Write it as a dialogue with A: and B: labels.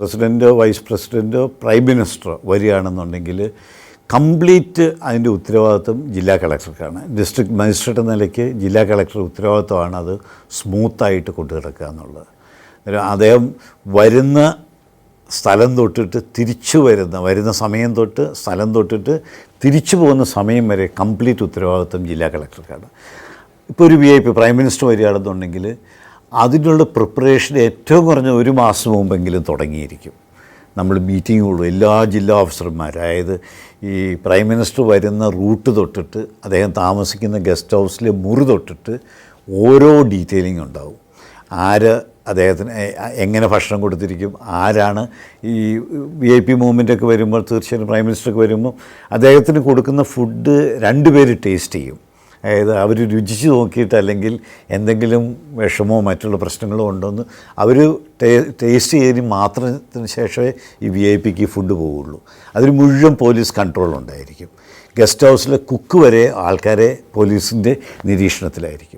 A: പ്രസിഡൻറ്റോ vice പ്രസിഡൻറ്റോ prime മിനിസ്റ്ററോ വരികയാണെന്നുണ്ടെങ്കിൽ complete അതിൻ്റെ ഉത്തരവാദിത്വം ജില്ലാ കളക്ടർക്കാണ്. ഡിസ്ട്രിക്ട് മജിസ്ട്രേറ്റ് എന്ന നിലയ്ക്ക് ജില്ലാ കളക്ടർ ഉത്തരവാദിത്വമാണ് അത് സ്മൂത്തായിട്ട് കൊണ്ടു കിടക്കുക എന്നുള്ളത്. അദ്ദേഹം വരുന്ന സ്ഥലം തൊട്ടിട്ട് തിരിച്ചു വരുന്ന സമയം തൊട്ട് സ്ഥലം തൊട്ടിട്ട് തിരിച്ചു പോകുന്ന സമയം വരെ കംപ്ലീറ്റ് ഉത്തരവാദിത്വം ജില്ലാ കളക്ടർക്കാണ്. ഇപ്പോൾ ഒരു VIP പ്രൈം മിനിസ്റ്റർ വരികയാണെന്നുണ്ടെങ്കിൽ അതിനുള്ള പ്രിപ്പറേഷൻ ഏറ്റവും കുറഞ്ഞ ഒരു മാസം മുമ്പെങ്കിലും തുടങ്ങിയിരിക്കും. നമ്മൾ മീറ്റിംഗ് കൂടും എല്ലാ ജില്ലാ ഓഫീസർമാർ, അതായത് ഈ പ്രൈം മിനിസ്റ്റർ വരുന്ന റൂട്ട് തൊട്ടിട്ട് അദ്ദേഹം താമസിക്കുന്ന ഗസ്റ്റ് ഹൗസിലെ മുറി തൊട്ടിട്ട് ഓരോ ഡീറ്റെയിലിംഗ് ഉണ്ടാവും. ആര് അദ്ദേഹത്തിന് എങ്ങനെ ഭക്ഷണം കൊടുത്തിരിക്കും, ആരാണ് ഈ VIP മൂവ്മെൻറ്റൊക്കെ വരുമ്പോൾ തീർച്ചയായും പ്രൈം മിനിസ്റ്റർക്ക് വരുമ്പോൾ അദ്ദേഹത്തിന് കൊടുക്കുന്ന ഫുഡ് 2 പേര് ടേസ്റ്റ് ചെയ്യും. അതായത് അവർ രുചിച്ച് നോക്കിയിട്ട് അല്ലെങ്കിൽ എന്തെങ്കിലും വിഷമോ മറ്റുള്ള പ്രശ്നങ്ങളോ ഉണ്ടോയെന്ന് അവർ ടേസ്റ്റ് ചെയ്തതിന് മാത്രത്തിന് ശേഷമേ ഈ VIPക്ക് ഫുഡ് പോവുള്ളൂ. അതിന് മുഴുവൻ പോലീസ് കൺട്രോൾ ഉണ്ടായിരിക്കും. ഗസ്റ്റ് ഹൗസിലെ കുക്ക് വരെ ആൾക്കാരെ പോലീസിൻ്റെ നിരീക്ഷണത്തിലായിരിക്കും.